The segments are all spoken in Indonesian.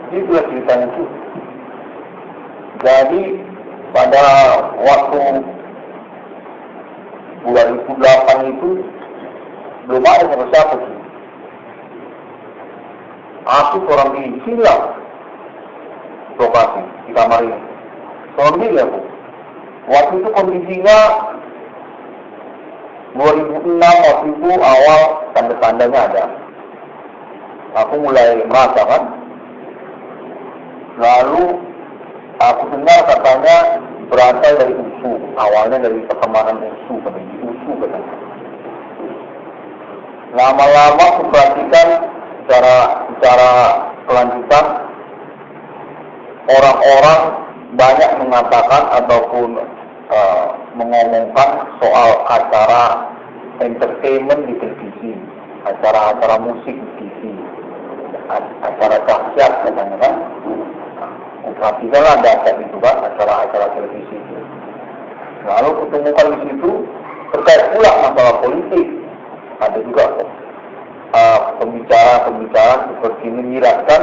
Itulah ceritanya itu. Jadi pada waktu 2008 itu belum ada siapa-siapa sih. Aku seorang diri silang lokasi di kamar ini. Seorang diri aku. Waktu itu kondisinya 2006, waktu itu awal tanda-tandanya ada. Aku mulai merasa kan. Lalu aku dengar katanya berasal dari USU. Awalnya dari pertemanan USU, katanya USU katanya. Lama-lama aku perhatikan secara kelanjutan orang-orang banyak mengatakan ataupun mengomongkan soal acara entertainment di televisi, acara-acara musik di TV, acara dahsyat katanya kan. Perhatikanlah dahsyat itu kan, acara-acara televisi itu. Lalu ketemukan di situ terkait pula masalah politik. Ada juga pembicaraan seperti menyiratkan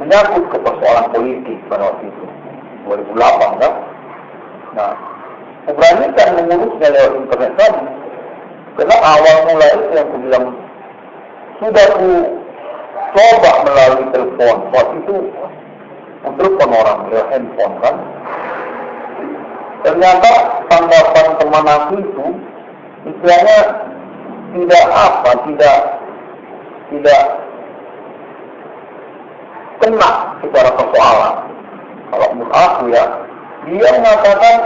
menyangkut ke persoalan politik pada waktu itu 2008 kan. Nah, aku beranikan mengurusnya lewat internet tadi. Karena awal mula itu yang aku bilang sudah aku coba melalui telepon. Waktu itu aku telepon orang lewat handphone kan. Ternyata tanggapan teman aku itu istilahnya tidak kena secara persoalan. Kalau menurut aku ya, dia mengatakan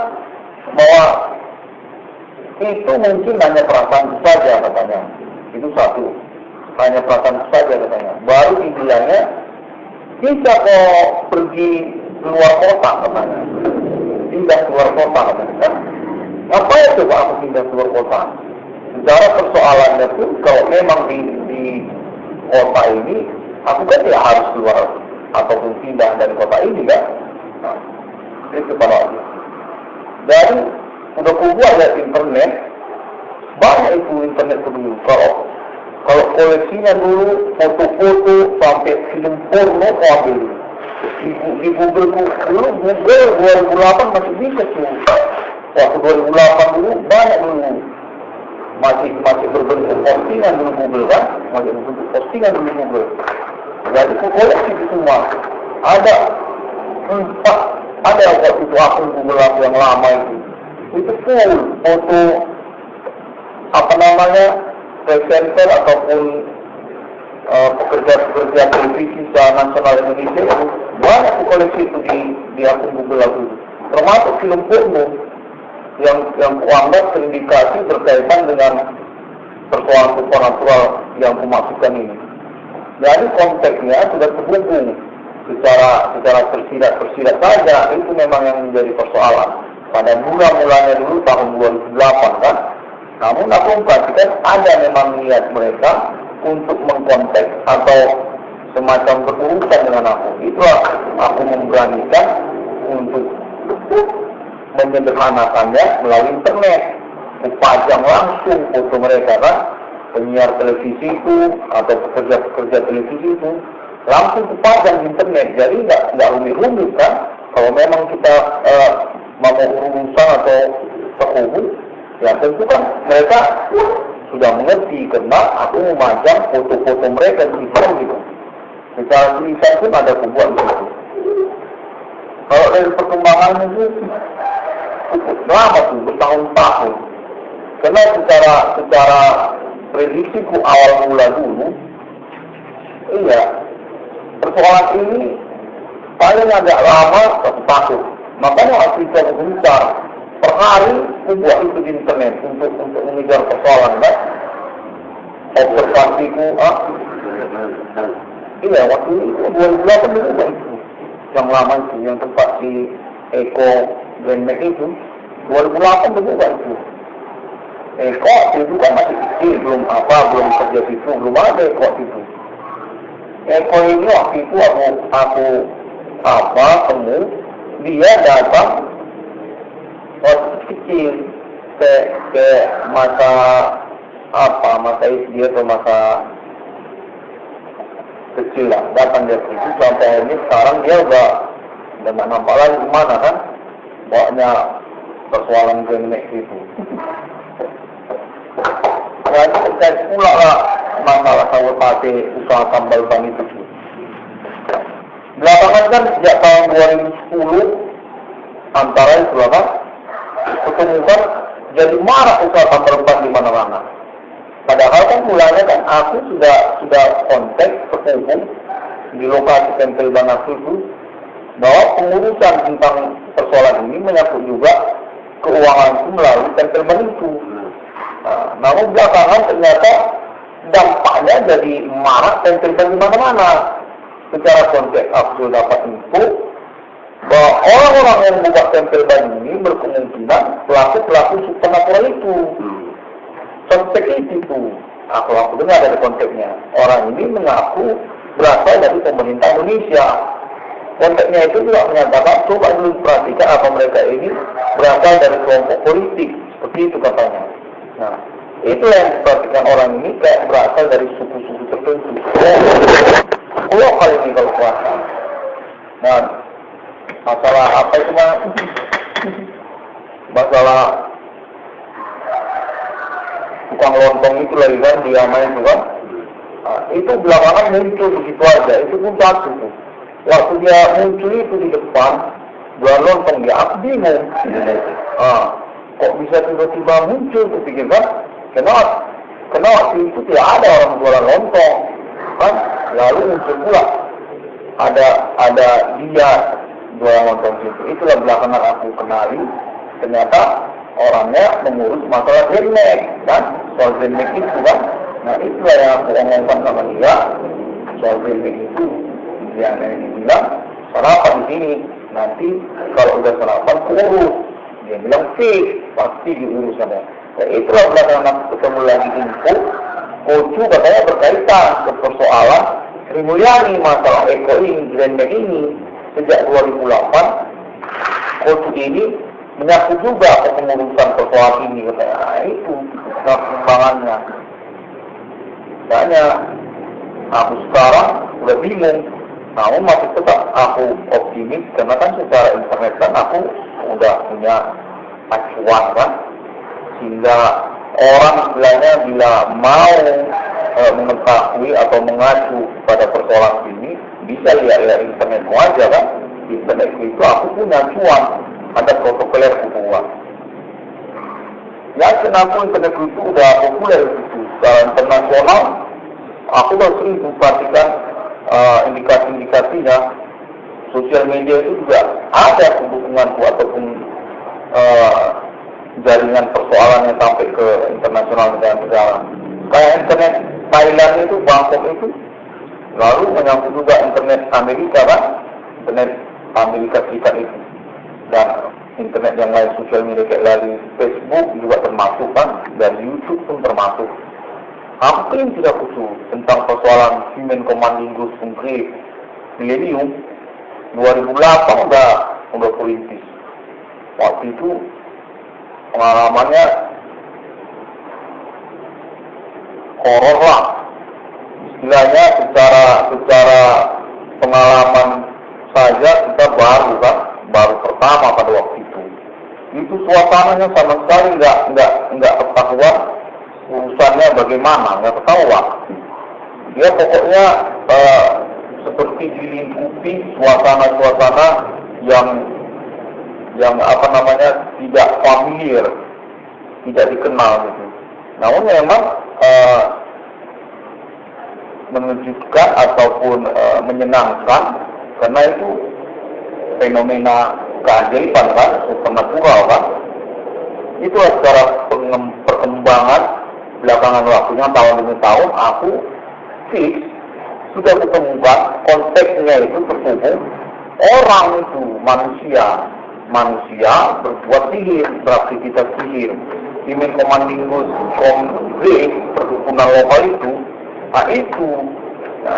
bahwa itu mungkin hanya perasaan saja katanya. Itu satu, hanya perasaan saja katanya. Baru dibilangnya bisa kok pergi keluar kota katanya. Pindah keluar kota katanya kan. Ngapain coba aku pindah keluar kota? Secara persoalannya pun kalau memang di kota ini, aku kan tidak harus keluar ataupun pindah dari kota ini kan. Nah, itu pada waktu. Dan udah kubuat lihat internet, banyak itu internet dulu. Kalau koleksinya dulu foto-foto sampai film porno aku ambil dulu. Di Google dulu, Google 2008 masih bisa tuh. Waktu 2008 dulu banyak dulu. Masih berbentuk postingan dulu Google kan, masih berbentuk postingan dulu Google. Jadi aku koleksi itu semua. Ada waktu itu akun Google aku yang lama itu full foto presenter ataupun pekerja televisi secara nasional Indonesia itu banyak aku koleksi itu di akun Google aku itu. Termasuk film porno yang kuanggap terindikasi berkaitan dengan persoalan supernatural yang kumasukkan ini. Jadi konteksnya sudah terhubung secara tersirat saja, itu memang yang menjadi persoalan. Pada mulanya dulu tahun 2008 kan. Namun aku memperhatikan ada memang niat mereka untuk mengkonteks atau semacam berurusan dengan aku. Itulah aku memberanikan untuk menyederhanakannya melalui internet. Kupajang langsung foto mereka kan, penyiar televisi itu atau pekerja televisi itu langsung kupajang di internet. Jadi nggak rumit-rumit kan. Kalau memang kita mau urusan atau terhubung, ya tentu kan mereka sudah mengerti karena aku memajang foto-foto mereka di situ gitu. Secara tulisan pun ada kubuat gitu. Kalau dari perkembangan itu lama tuh, bertahun-tahun. Karena secara prediksiku awal mula dulu, iya, persoalan ini paling agak lama 1 tahun. Makanya aku coba bentar per hari aku buat itu di internet untuk mengejar persoalan kan. Observasiku, iya waktu itu 2008 itu yang lama itu, yang tempat si Eko Grand Max itu 2008 juga itu. Eko itu kan masih kecil, belum kerja situ, belum ada Eko itu. Eko ini waktu itu aku temu, dia datang waktu kecil ke masa SD atau masa kecil lah, datang dari situ sampai ini sekarang dia udah nggak nampak lagi kemana kan, bawanya persoalan genek itu. Dan terkait pula lah masalah sabotase usaha tambal ban itu. Belakangan kan sejak tahun 2010 antara itu kan ketemukan jadi marak usaha tambal ban di mana-mana. Padahal kan mulanya kan aku sudah kontak ketemu di lokasi tempel ban aku itu bahwa pengurusan tentang persoalan ini menyangkut juga keuangan itu melalui tempel ban itu. Nah, namun belakangan ternyata dampaknya jadi marak tempel ban di mana-mana. Secara konteks aku sudah dapat info bahwa orang-orang yang membuat tempel ban ini berkemungkinan pelaku-pelaku supernatural itu. Konteks itu, aku dengar dari konteksnya. Orang ini mengaku berasal dari pemerintah Indonesia. Konteksnya itu juga menyatakan, coba dulu perhatikan apa mereka ini berasal dari kelompok politik. Seperti itu katanya. Nah, itu yang diperhatikan orang ini kayak berasal dari suku-suku tertentu. Kalau kali ini kalau puasa. Nah, masalah apa itu mah? Masalah tukang lontong itu lagi kan, dia main itu kan. Nah, itu belakangan muncul begitu aja, itu pun satu tuh. Waktu dia muncul itu di depan, jual lontong dia, aku bingung. Kok bisa tiba-tiba muncul, kupikir kan? Karena waktu itu tidak ada orang jualan lontong, kan? Lalu muncul pula ada dia jualan lontong itu. Itulah belakangan aku kenali, ternyata orangnya mengurus masalah dernek, kan? Soal dernek itu kan. Nah itulah yang aku omongkan sama dia. Soal dernek itu yang bilang sarapan di sini. Nanti kalau udah sarapan urus. Dia bilang fix, pasti diurus ada. Nah itulah belakangan aku ketemu lagi info. Kocu katanya berkaitan ke persoalan Sri Mulyani masalah Eko ini, dernek ini. Sejak 2008 Kocu ini menyaku juga pengurusan persoalan ini katanya. Nah, itu perkembangannya. Makanya aku sekarang udah bingung. Namun masih tetap aku optimis karena kan secara internet kan aku udah punya acuan kan, sehingga orang istilahnya bila mau mengetahui atau mengacu pada persoalan ini bisa lihat internetmu aja kan. Internet itu aku punya acuan. Ada protokoler hubungan. Ya kenapa internet itu udah populer itu secara internasional. Aku udah sering memperhatikan indikasi-indikasinya. Sosial media itu juga ada hubunganku ataupun jaringan persoalan yang sampai ke internasional negara-negara. Kayak internet Thailand itu, Bangkok itu, lalu menyangkut juga internet Amerika kan, internet Amerika Serikat itu. Dan internet yang lain, sosial media kayak dari Facebook juga termasuk kan, dan YouTube pun termasuk. Aku klaim tidak khusus tentang persoalan Human Commanding Group Konkret Millennium 2008 udah perintis. Waktu itu pengalamannya horor lah. Istilahnya secara pengalaman saja kita baru pertama pada waktu itu. Itu suasananya sama sekali nggak ketahuan urusannya bagaimana, nggak ketahuan. Dia pokoknya seperti dilingkupi suasana-suasana yang apa namanya tidak familiar, tidak dikenal gitu. Namun memang mengejutkan ataupun menyenangkan karena itu fenomena keajaiban kan, supernatural kan. Itu secara perkembangan belakangan waktunya tahun demi tahun aku fix sudah ketemukan konteksnya itu terhubung orang itu manusia berbuat sihir, beraktivitas sihir. Human Commanding Group Konkret perdukunan lokal itu,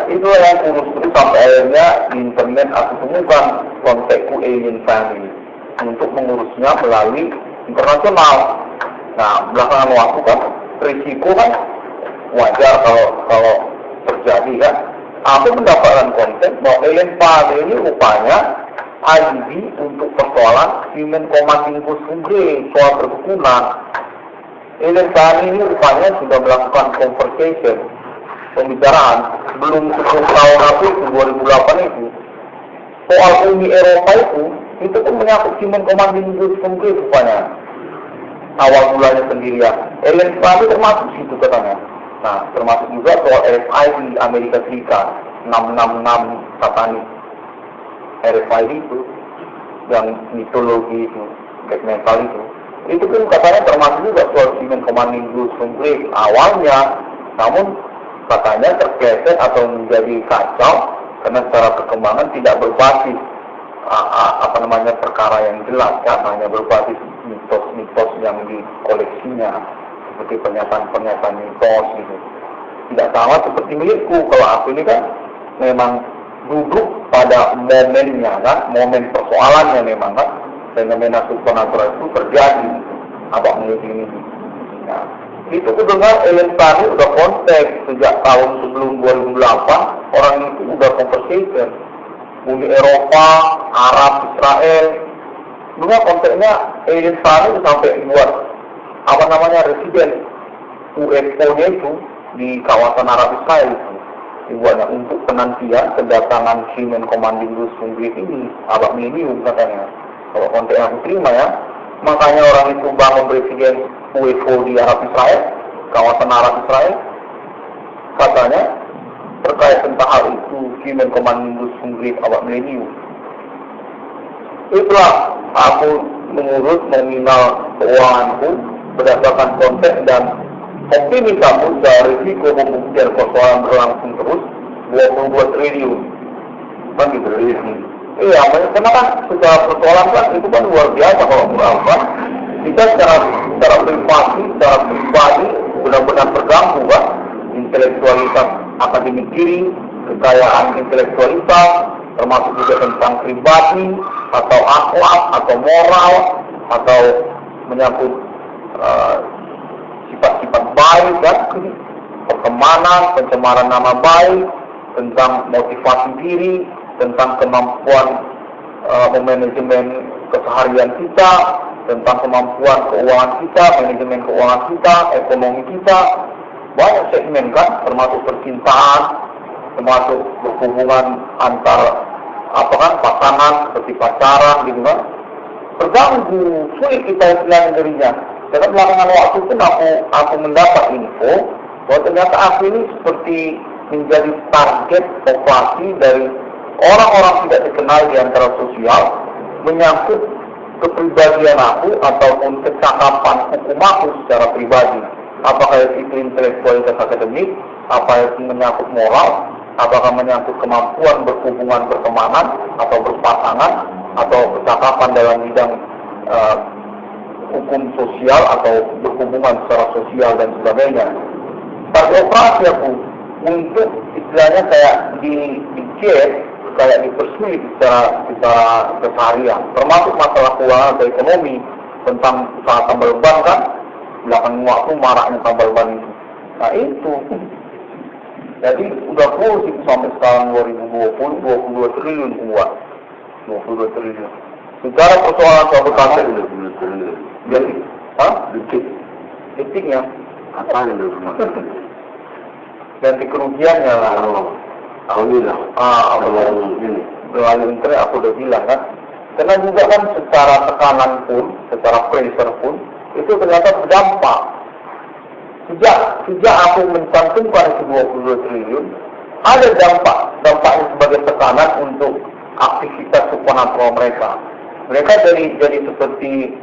itu yang urus terus sampai akhirnya di internet aku temukan kontekku alien family untuk mengurusnya melalui internasional. Nah belakangan waktu kan risiko kan wajar kalau terjadi kan, aku mendapatkan konten bahwa Ellen Page ini rupanya alibi untuk persoalan Human Commanding Post Hungary soal perkebunan. Ellen Page ini rupanya sudah melakukan conversation, pembicaraan sebelum 10 tahun itu 2008 itu soal Uni Eropa itu pun menyangkut Human Commanding Post Hungary rupanya. Awal mulanya sendirian. Ellen Page termasuk situ katanya. Nah, termasuk juga soal RFID Amerika Serikat 666 satanis. RFID itu yang mitologi itu, black metal itu pun katanya termasuk juga soal Human Commanding Post Hungary awalnya, namun katanya terpleset atau menjadi kacau karena secara perkembangan tidak berbasis perkara yang jelas, kan hanya berbasis mitos-mitos yang dikoleksinya seperti pernyataan-pernyataan mitos gitu. Tidak sama seperti milikku. Kalau aku ini kan memang duduk pada momennya, kan momen persoalannya memang kan fenomena supernatural itu terjadi apa ini. Nah, itu aku dengar Ellen Page udah kontak sejak tahun sebelum 2008, orang itu udah conversation Uni Eropa, Arab, Israel. Dulu kontaknya Ellen Page sampai buat residen UFO-nya itu di kawasan Arab Israel itu dibuatnya untuk penantian kedatangan Human Commanding Post Hungary ini abad milenium katanya. Kalau kontak yang aku terima ya, makanya orang itu bangun presiden UFO di Arab Israel, kawasan Arab Israel, katanya terkait tentang hal itu Human Commanding Post Hungary abad milenium. Itulah aku mengurus nominal keuanganku berdasarkan konteks dan optimis kamu dari risiko pembuktian persoalan berlangsung terus 22 triliun kan gitu. Iya, karena kan secara persoalan kan itu kan luar biasa kalau melakukan kita secara pribadi benar-benar terganggu kan, intelektualitas akademik kiri, kekayaan intelektualitas, termasuk juga tentang pribadi atau akhlak atau moral atau menyangkut sifat-sifat baik kan, pertemanan, pencemaran nama baik, tentang motivasi diri, tentang kemampuan memanajemen keseharian kita, tentang kemampuan keuangan kita, manajemen keuangan kita, ekonomi kita, banyak segmen kan, termasuk percintaan, termasuk hubungan antar pasangan seperti pacaran gitu kan, terganggu, sulit kita istilahnya dirinya. Karena belakangan waktu pun aku mendapat info bahwa ternyata aku ini seperti menjadi target operasi dari orang-orang tidak dikenal di antara sosial menyangkut kepribadian aku ataupun kecakapan hukum aku secara pribadi. Apakah itu intelektualitas akademik, apa itu menyangkut moral, apakah menyangkut kemampuan berhubungan pertemanan atau berpasangan atau kecakapan dalam bidang hukum sosial atau berhubungan secara sosial dan sebagainya. Target operasi aku untuk istilahnya kayak di-chat, kayak dipersulit secara keseharian, termasuk masalah keuangan atau ekonomi, tentang usaha tambal ban kan, belakang waktu maraknya tambal ban itu. Nah itu, jadi udah full itu sampai sekarang 2020, 22 triliun uang, 22 triliun. Secara persoalan kabupaten jadi, detiknya apa yang ganti kerugiannya lah. Melalui internet aku udah bilang kan, karena juga kan secara tekanan pun, secara pressure pun itu ternyata berdampak. Sejak aku mencantumkan itu 22 triliun, ada dampaknya sebagai tekanan untuk aktivitas supernatural mereka. Mereka jadi seperti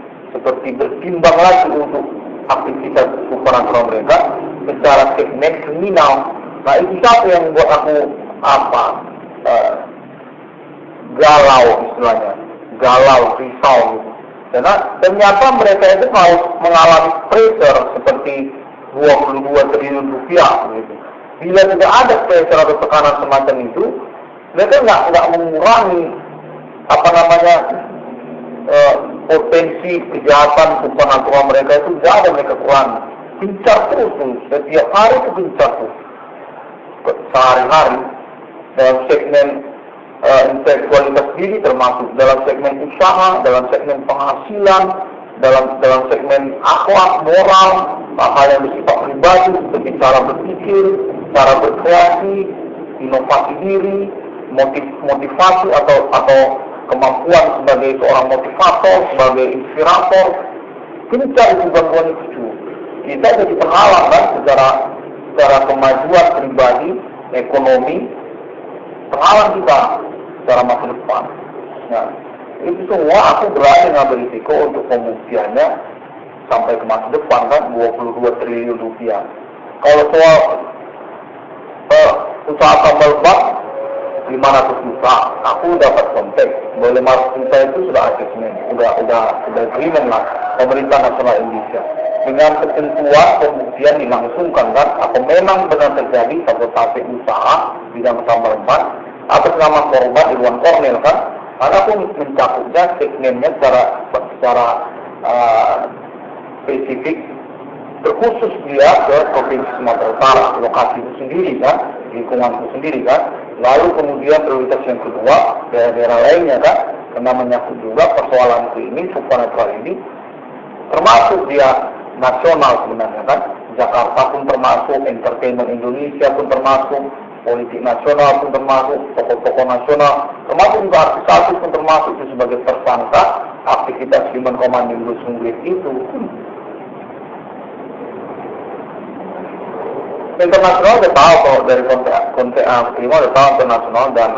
bertimbang lagi untuk aktivitas supernatural mereka secara segmen kriminal. Nah itu satu yang buat aku galau istilahnya, risau gitu. Karena ternyata mereka itu harus mengalami pressure seperti 22 triliun rupiah gitu. Bila tidak ada pressure atau tekanan semacam itu, mereka nggak mengurangi potensi kejahatan supernatural mereka itu tidak ada mereka kurangi. Gencar terus tuh, setiap hari itu gencar tuh, sehari-hari. dalam segmen intelektualitas diri, termasuk dalam segmen usaha, dalam segmen penghasilan, dalam segmen akhlak, moral, hal yang bersifat pribadi seperti cara berpikir, cara berkreasi, inovasi diri, motivasi atau kemampuan sebagai seorang motivator, sebagai inspirator. Gencar itu gangguan itu. Kita jadi terhalang kan secara kemajuan pribadi, ekonomi, terhalang kita secara masa depan. Nah, itu semua aku berani ngambil risiko untuk pembuktiannya sampai ke masa depan kan, 22 triliun rupiah. Kalau soal usaha tambal ban 500 juta, aku dapat kontak. 500 juta itu sudah assessment, udah agreement lah pemerintah nasional Indonesia dengan ketentuan pembuktian dilangsungkan kan, apa memang benar terjadi sabotase usaha bidang tambal ban atas nama korban Irwan Kornel kan. Karena aku mencakupnya segmennya secara spesifik, terkhusus dia ke Provinsi Sumatera Utara, lokasi itu sendiri kan, lingkungan itu sendiri kan. Lalu kemudian prioritas yang kedua, daerah-daerah lainnya kan, karena menyangkut juga persoalan ini, supernatural ini, termasuk dia nasional sebenarnya kan. Jakarta pun termasuk, entertainment Indonesia pun termasuk, politik nasional pun termasuk, tokoh-tokoh nasional, termasuk juga artis-artis pun termasuk itu sebagai tersangka aktivitas Human Command Inggris itu. Internasional udah tahu kalau dari konteks prima udah tahu internasional dan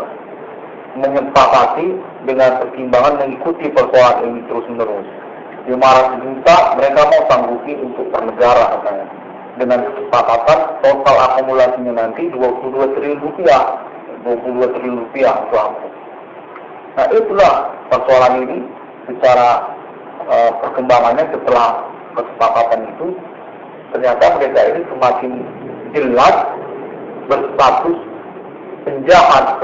menyepakati dengan pertimbangan mengikuti persoalan ini terus menerus. 500 juta mereka mau sanggupi untuk per negara katanya. Dengan kesepakatan total akumulasinya nanti 22 triliun rupiah. 22 triliun rupiah untuk aku. Nah itulah persoalan ini secara perkembangannya setelah kesepakatan itu. Ternyata mereka ini semakin jelas berstatus penjahat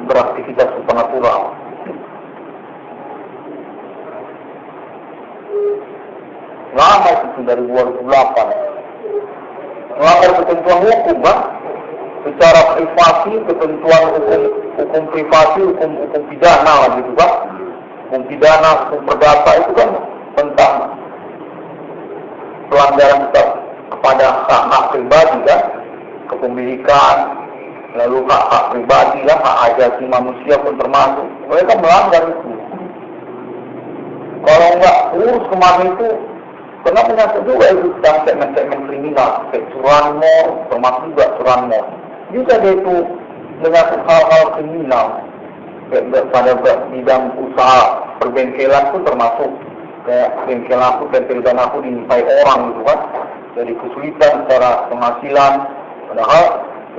beraktivitas supernatural. Lama itu dari 2008. Melanggar ketentuan hukum kan? Secara privasi, ketentuan hukum privasi, hukum pidana gitu kan? Hukum pidana, hukum perdata itu kan tentang pelanggaran kepada hak pribadi kan, kepemilikan, lalu hak pribadi kan, hak asasi manusia pun termasuk. Mereka melanggar itu. Kalau enggak urus kemarin itu, karena menyangkut juga itu tentang segmen-segmen kriminal, kayak curanmor, termasuk juga curanmor. Juga dia itu menyangkut hal-hal kriminal, kayak pada bidang usaha perbengkelan pun termasuk. Kayak bengkel aku dinilai orang gitu kan, jadi kesulitan secara penghasilan, padahal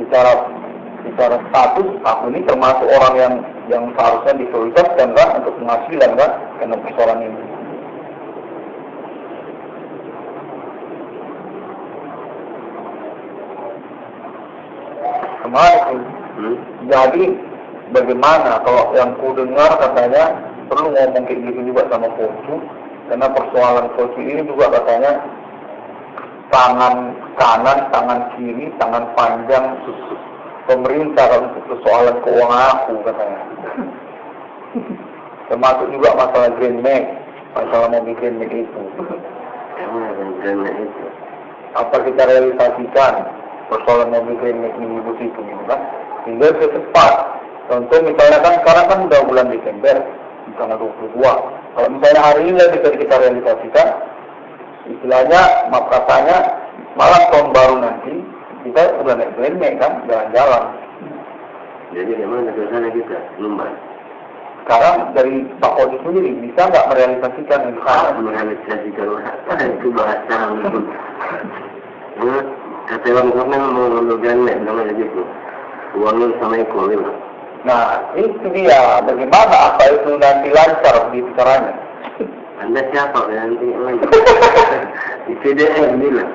secara status aku ini termasuk orang yang seharusnya diprioritaskan kan untuk penghasilan kan, karena persoalan ini. Kemarin jadi bagaimana kalau yang ku dengar katanya perlu ngomong kayak gitu juga sama Kocu. Karena persoalan Kocu ini juga katanya tangan kanan, tangan kiri, tangan panjang pemerintah untuk persoalan keuangan aku katanya. Termasuk juga masalah Grand Max, masalah mobil Grand Max itu. Grand Max itu. Apa kita realisasikan persoalan mobil Grand Max minibus itu kan? Hingga secepat. Contoh misalnya kan sekarang kan udah bulan Desember, tanggal 22. Kalau misalnya hari ini bisa kita realisasikan, istilahnya, maaf katanya, malam tahun baru nanti, kita udah naik Grand Max kan, jalan-jalan. Jadi memang negara kita, lumba. Sekarang dari Pak Odi sendiri, bisa nggak merealisasikan yang sekarang? Merealisasikan apa? Itu bahasa. Kata orang Kornel mau Grand Max, namanya gitu. Uangnya sama ekonomi. Nah, itu dia. Bagaimana apa itu nanti lancar di caranya? Anda siapa nanti? Di CDM bilang.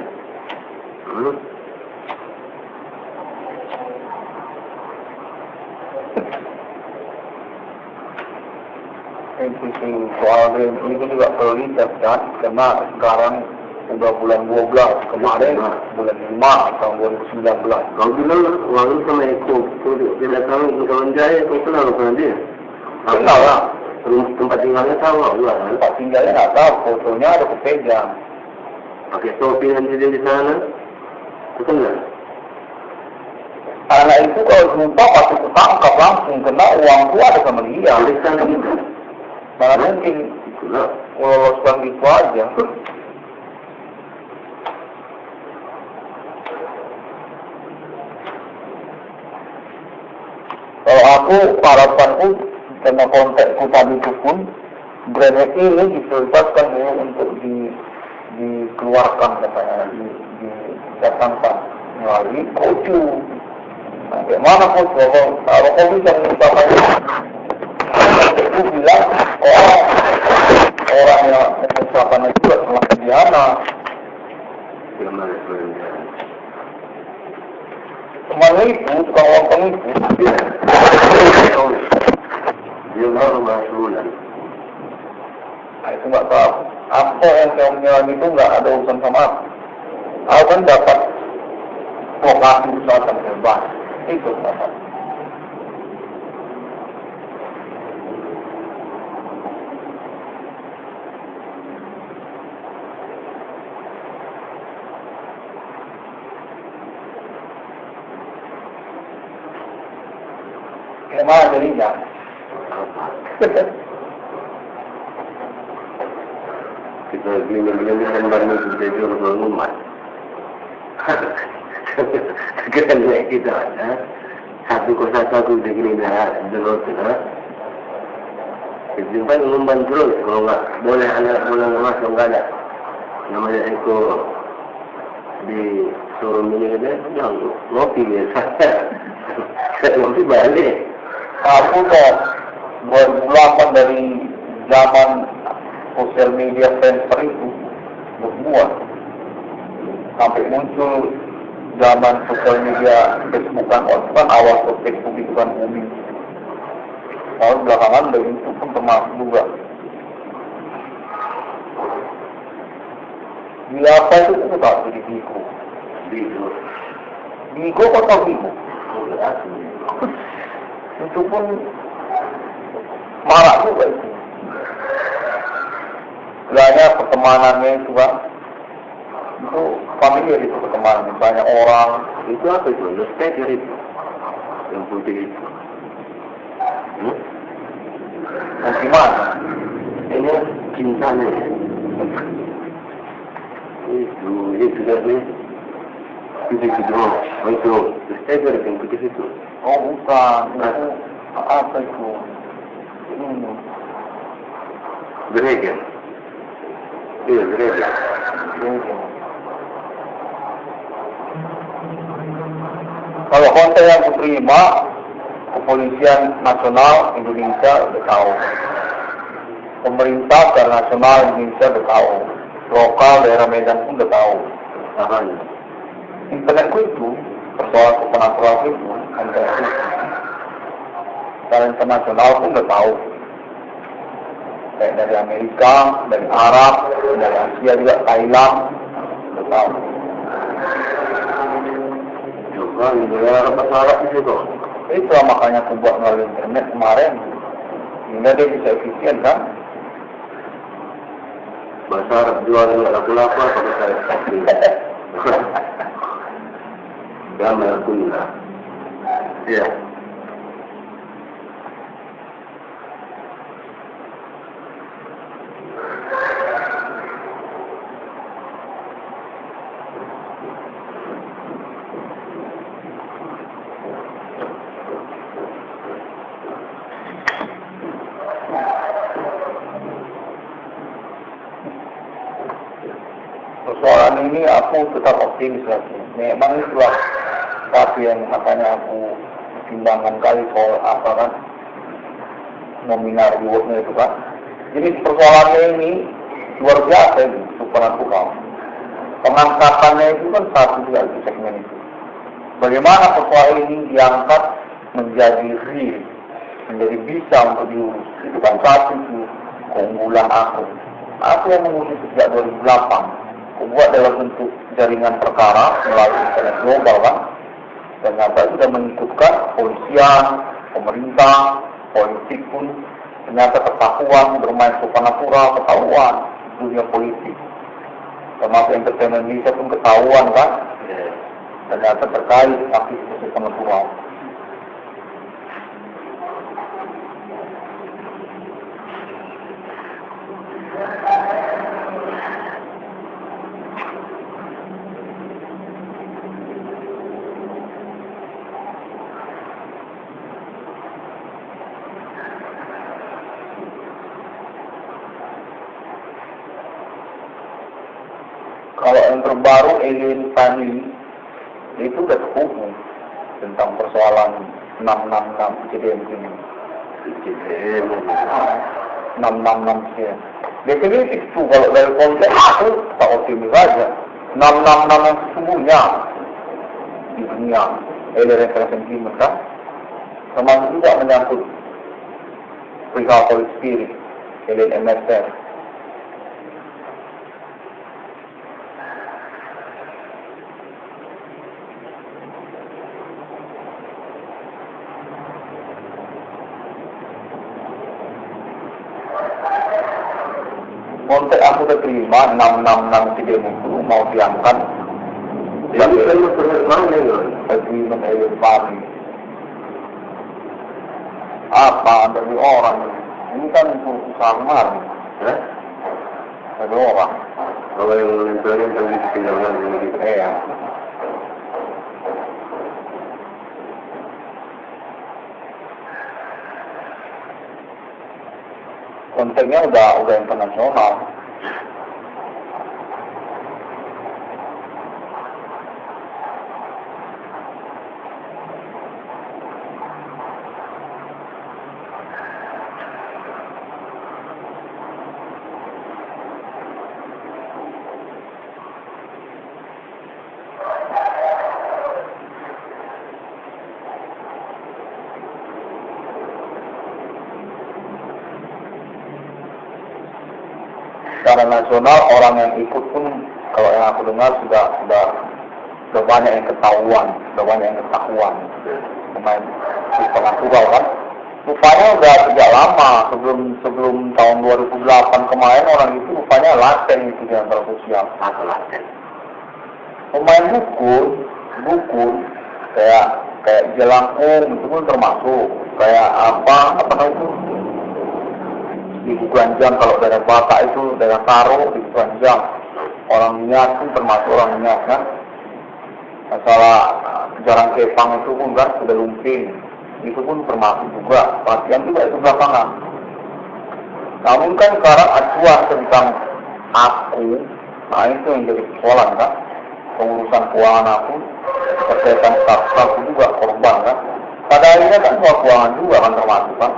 Itu soal itu juga prioritas kan, karena sekarang udah bulan 12, kemarin bulan 5 tahun 2019. Kau bilang wangi sama Eko, dia datang ke Kawan Jaya, kau kenal dengan dia? Kenal lah. Tempat tinggalnya tahu nggak? Tempat tinggalnya nggak tahu, fotonya ada kepegang. Pakai topi nanti dia di sana, itu kenal. Anak itu kalau sumpah pasti ketangkap langsung, kena uang tua ada sama dia. Di sana gitu. Mana mungkin meloloskan gitu aja. Kalau aku, harapanku karena konteksku tadi itu pun brand ini diprioritaskan dulu untuk dikeluarkan katanya, didatangkan melalui Kocu. Nah, bagaimana Kocu? Kalau kau bisa mengucapkan itu bilang orang yang mengucapkan itu adalah Diana. Teman itu, tukang lontong itu, dia baru masukan. Nah itu nggak tahu. Apa yang kamu bilang itu nggak ada urusan sama aku. Aku kan dapat lokasi usaha bebas. Itu kenapa? Gimana jadinya? Kita gini-gini kan baru jadi orang umat. Kerana kita satu aku begini dah terus kita pun ngumpan terus kalau nggak boleh anak masuk nggak ada namanya Eko di showroom ini kan jangan ngopi biasa ngopi balik. Aku kok 2008 dari zaman sosial media Friendster itu berbuat sampai muncul zaman sosial media Facebook kan awal Facebook itu kan booming. Lalu belakangan dari itu pun termasuk juga. Di apa itu aku tahu di Bigo kok tahu Bigo? Itu pun marah juga itu. Sebenarnya pertemanannya itu kan, itu familiar itu pertemanan, banyak orang. Itu apa itu? Luspeter itu, yang putih itu. Dan gimana? Ini cintanya. Itu dari itu luspeter yang putih itu. Oh bukan, itu apa itu? Ini. Beregen. Iya, beregen. Kalau konten yang kuterima, Kepolisian Nasional Indonesia udah tahu, pemerintah secara nasional Indonesia udah tahu, lokal daerah Medan pun udah tahu. Apanya? Internetku itu persoalan supernatural itu, internet itu, secara internasional pun udah tahu. Kayak dari Amerika, dari Arab, dari Asia juga, Thailand, udah tahu. Juga negara Arab di situ. Itulah makanya aku buat melalui internet kemarin. Sehingga dia bisa efisien kan? Bahasa Arab jual dengan laku-laku pakai saya pasti. Gambar guna. Iya. Persoalan ini aku tetap optimis lagi. Memang itulah satu yang makanya aku pertimbangkan kali soal apa kan nominal rewardnya itu kan. Jadi persoalannya ini luar biasa itu supernatural. Pengangkatannya itu kan satu juga di segmen itu. Bagaimana persoalan ini diangkat menjadi real, menjadi bisa untuk diurus. Itu kan satu itu keunggulan aku. Aku yang mengurus sejak 2008. buat dalam bentuk jaringan perkara melalui internet global kan. Ternyata sudah mengikutkan polisian, pemerintah, politik pun ternyata ketahuan bermain supernatural, ketahuan dunia politik. Termasuk entertainment Indonesia pun ketahuan kan. Ternyata terkait aktivitas supernatural. Kalau yang terbaru Alien Family itu udah terhubung tentang persoalan 666 kejadian ini. 666 kejadian. Definitif tuh kalau dari konteks itu tak optimis aja. 666 yang sesungguhnya di dunia alien reference human kan, termasuk juga menyangkut perihal Holy Spirit, alien MSR. Konteks aku terima 666 kejadian itu mau diangkat. Jadi kamu terus mana ya? Agreement alien family. Apa dari orang ini kan usaha kemarin, dari orang. Kalau yang menentukan tadi tinggalkan ini. Iya. Konteksnya udah internasional. Secara nasional orang yang ikut pun kalau yang aku dengar sudah banyak yang ketahuan, pemain supernatural kan. Rupanya udah sejak lama sebelum tahun 2008 kemarin orang itu rupanya laten itu di antara sosial. Atau laten. Pemain dukun kayak jelangkung itu pun termasuk, kayak apa itu di Guganjang, kalau daerah Batak itu daerah Taro di Guganjang, orang Nias pun termasuk orang Nias kan. Masalah jarang kepang itu pun kan sudah lumping, itu pun termasuk juga, perhatian juga itu belakangan. Namun kan sekarang acuan tentang aku, nah itu yang jadi persoalan kan, pengurusan keuangan aku, kesehatan staff juga korban kan. Pada akhirnya kan soal keuangan juga kan termasuk kan.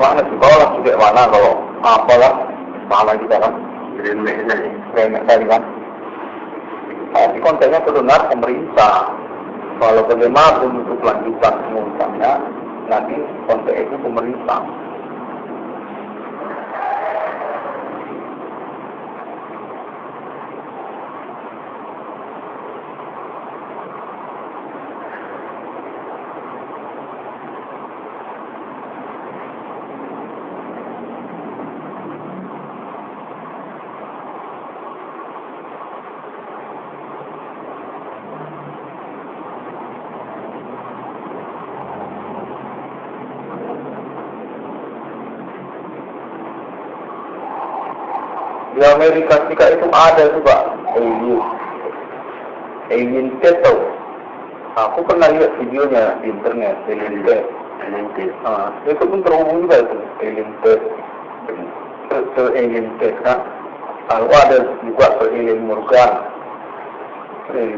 Mana sekolah juga mana kalau apalah salah kita kan remeh tadi kan. Tapi kontennya terdengar pemerintah. Kalau bagaimana untuk lanjutan pengurusannya nanti konten itu pemerintah. Di Amerika Serikat itu ada juga alien tattoo. Aku pernah lihat videonya di internet, LNT. Itu pun terhubung juga itu, LNT kan. Lalu ada juga Elin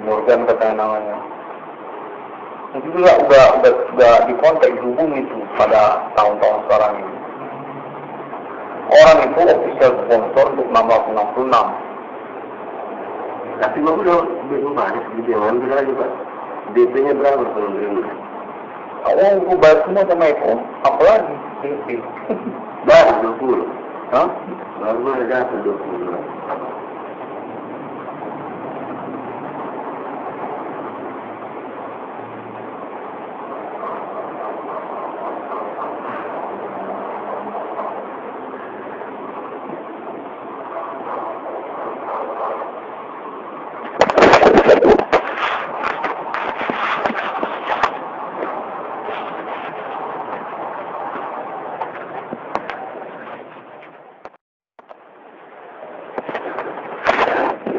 Morgan katanya namanya. Itu juga udah dikontak dihubung itu pada tahun-tahun sekarang ini. Orang itu official sponsor untuk 666. Tapi bagus dong, banyak dia ngambil aja Pak. DP-nya berapa kalau beli? Aku bayar semua sama itu, apalagi DP. Baru 20. Hah? Baru ada 20.